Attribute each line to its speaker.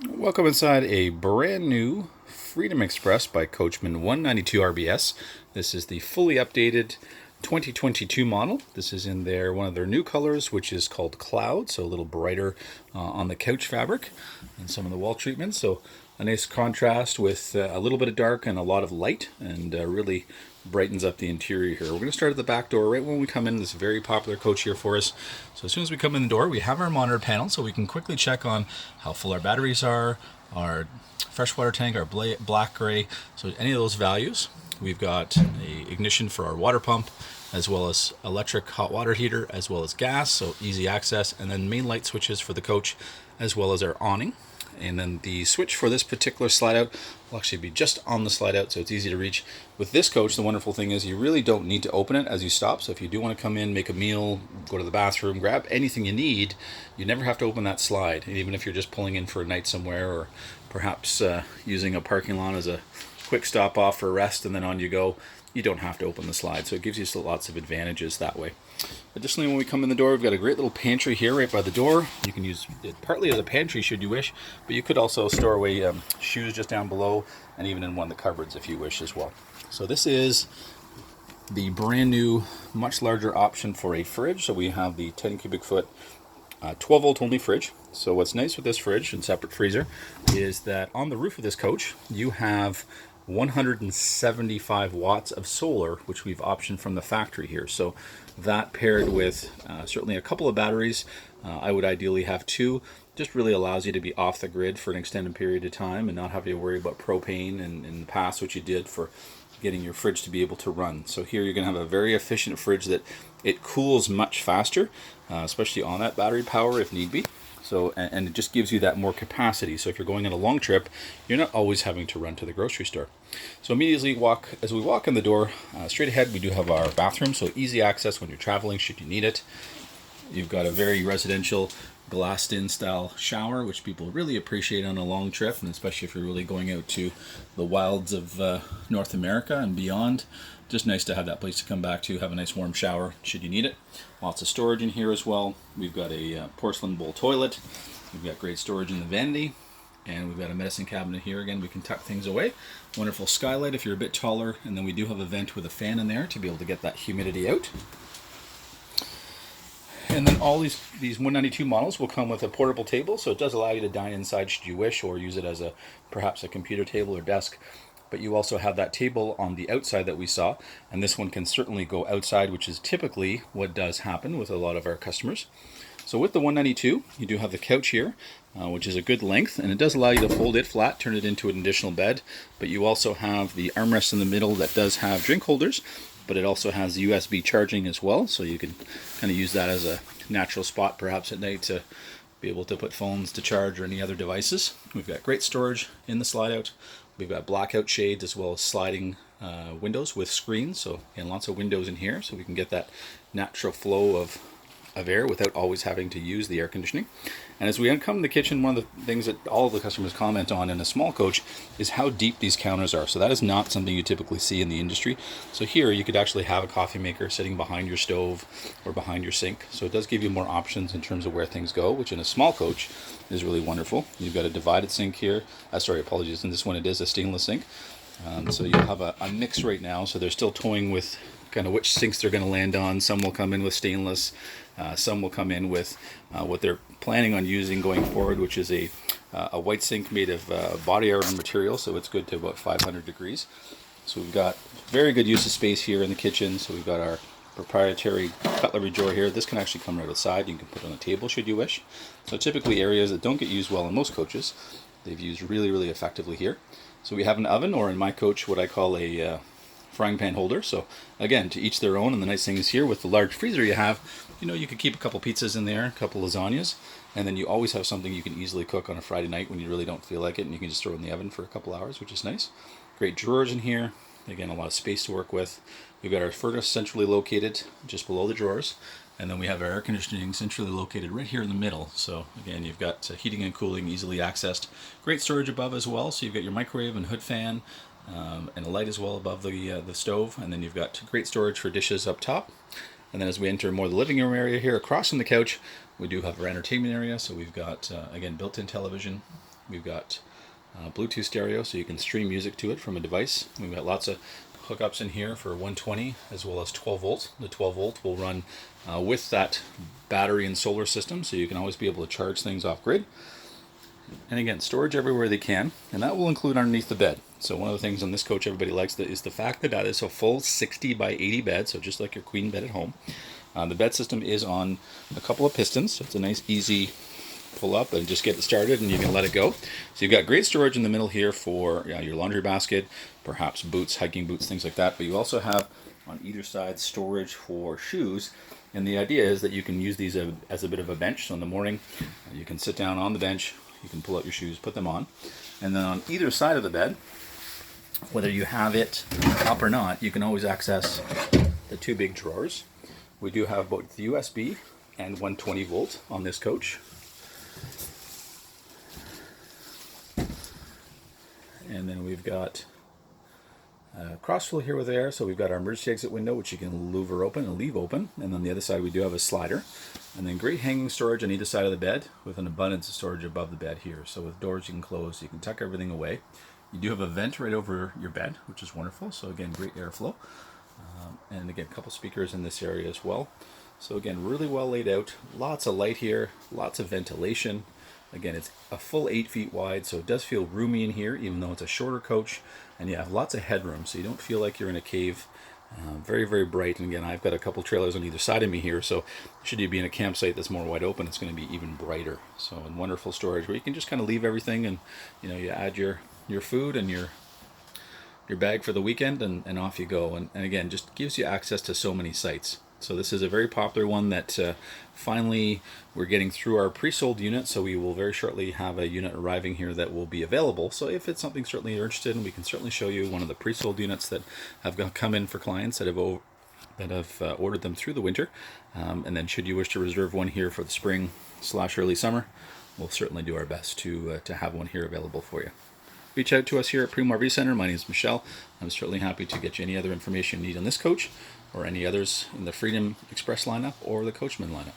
Speaker 1: Welcome inside a brand new Freedom Express by Coachmen 192 RBS. This is the fully updated 2022 model. This is in one of their new colors, which is called Cloud, so a little brighter on the couch fabric and some of the wall treatments. So a nice contrast with a little bit of dark and a lot of light, and really brightens up the interior here. We're going to start at the back door right when we come in. This very popular coach here for us. So as soon as we come in the door, we have our monitor panel, so we can quickly check on how full our batteries are, our freshwater tank, our black gray, so any of those values. We've got a ignition for our water pump, as well as electric hot water heater, as well as gas, so easy access, and then main light switches for the coach, as well as our awning. And then the switch for this particular slide out will actually be just on the slide out, so it's easy to reach. With this coach, the wonderful thing is you really don't need to open it as you stop. So if you do want to come in, make a meal, go to the bathroom, grab anything you need, you never have to open that slide. And even if you're just pulling in for a night somewhere, or perhaps using a parking lot as a quick stop off for rest and then on you go, you don't have to open the slide. So it gives you lots of advantages that way. Additionally, when we come in the door, we've got a great little pantry here right by the door. You can use it partly as a pantry should you wish, but you could also store away shoes just down below, and even in one of the cupboards if you wish as well. So this is the brand new, much larger option for a fridge. So we have the 10 cubic foot 12 volt only fridge. So what's nice with this fridge and separate freezer is that on the roof of this coach you have 175 watts of solar, which we've optioned from the factory here. So that paired with certainly a couple of batteries, I would ideally have two, just really allows you to be off the grid for an extended period of time and not have to worry about propane and in the past, which you did for getting your fridge to be able to run. So here you're going to have a very efficient fridge that it cools much faster, especially on that battery power if need be. So, and it just gives you that more capacity. So if you're going on a long trip, you're not always having to run to the grocery store. So immediately as we walk in the door, straight ahead we do have our bathroom. So easy access when you're traveling should you need it. You've got a very residential glassed-in style shower, which people really appreciate on a long trip, and especially if you're really going out to the wilds of North America and beyond. Just nice to have that place to come back to, have a nice warm shower should you need it. Lots of storage in here as well. We've got a porcelain bowl toilet. We've got great storage in the vanity. And we've got a medicine cabinet here. Again, we can tuck things away. Wonderful skylight if you're a bit taller. And then we do have a vent with a fan in there to be able to get that humidity out. And then all these 192 models will come with a portable table, so it does allow you to dine inside should you wish, or use it as perhaps a computer table or desk. But you also have that table on the outside that we saw, and this one can certainly go outside, which is typically what does happen with a lot of our customers. So with the 192, you do have the couch here, which is a good length, and it does allow you to fold it flat, turn it into an additional bed. But you also have the armrest in the middle that does have drink holders, but it also has USB charging as well, so you can kind of use that as a natural spot perhaps at night to be able to put phones to charge or any other devices. We've got great storage in the slide out. We've got blackout shades as well as sliding windows with screens, so again, lots of windows in here so we can get that natural flow of air without always having to use the air conditioning. And as we come in the kitchen, one of the things that all of the customers comment on in a small coach is how deep these counters are. So that is not something you typically see in the industry. So here you could actually have a coffee maker sitting behind your stove or behind your sink. So it does give you more options in terms of where things go, which in a small coach is really wonderful. You've got a divided sink here. Sorry, apologies. In this one it is a stainless sink. So you'll have a mix right now. So they're still toying with kind of which sinks they're going to land on. Some will come in with stainless. Some will come in with what they're planning on using going forward, which is a white sink made of body iron material, so it's good to about 500 degrees. So we've got very good use of space here in the kitchen. So we've got our proprietary cutlery drawer here. This can actually come right outside. You can put it on a table should you wish. So typically areas that don't get used well in most coaches, they've used really, really effectively here. So we have an oven, or in my coach, what I call a frying pan holder. So again, to each their own. And the nice thing is here with the large freezer you have, you could keep a couple pizzas in there, a couple lasagnas, and then you always have something you can easily cook on a Friday night when you really don't feel like it, and you can just throw it in the oven for a couple hours, which is nice. Great drawers in here. Again, a lot of space to work with. We've got our furnace centrally located just below the drawers, and then we have our air conditioning centrally located right here in the middle. So again, you've got heating and cooling easily accessed. Great storage above as well. So you've got your microwave and hood fan, and a light as well above the stove, and then you've got great storage for dishes up top. And then as we enter more the living room area here across from the couch, we do have our entertainment area. So we've got again built-in television, We've got Bluetooth stereo, so you can stream music to it from a device. We've got lots of hookups in here for 120 as well as 12 volts. The 12 volt will run with that battery and solar system, so you can always be able to charge things off grid. And again, storage everywhere they can, and that will include underneath the bed. So one of the things on this coach everybody likes is the fact that that is a full 60 by 80 bed, so just like your queen bed at home. The bed system is on a couple of pistons, so it's a nice easy pull up and just get it started and you can let it go. So you've got great storage in the middle here for your laundry basket, perhaps boots, hiking boots, things like that. But you also have on either side storage for shoes. And the idea is that you can use these as a bit of a bench. So in the morning, you can sit down on the bench, you can pull out your shoes, put them on. And then on either side of the bed, whether you have it up or not, you can always access the two big drawers. We do have both USB and 120 volt on this coach. And then we've got crossfill here with air, so we've got our emergency exit window, which you can louver open and leave open. And on the other side, we do have a slider. And then great hanging storage on either side of the bed with an abundance of storage above the bed here. So with doors you can close, you can tuck everything away. You do have a vent right over your bed, which is wonderful. So again, great airflow. And again, a couple speakers in this area as well. So again, really well laid out. Lots of light here, lots of ventilation. Again, it's a full 8 feet wide, so it does feel roomy in here, even though it's a shorter coach. And you have lots of headroom, so you don't feel like you're in a cave. Very, very bright. And again, I've got a couple trailers on either side of me here, so should you be in a campsite that's more wide open, it's going to be even brighter. So, and wonderful storage where you can just kind of leave everything, and you add your food and your bag for the weekend, and off you go. And again, just gives you access to so many sites. So this is a very popular one that finally we're getting through our pre-sold unit, so we will very shortly have a unit arriving here that will be available. So if it's something certainly you're interested in, we can certainly show you one of the pre-sold units that have come in for clients that have ordered them through the winter. And then should you wish to reserve one here for the spring/early summer, we'll certainly do our best to have one here available for you. Reach out to us here at Primo RV Center. My name is Michelle. I'm certainly happy to get you any other information you need on this coach or any others in the Freedom Express lineup or the Coachmen lineup.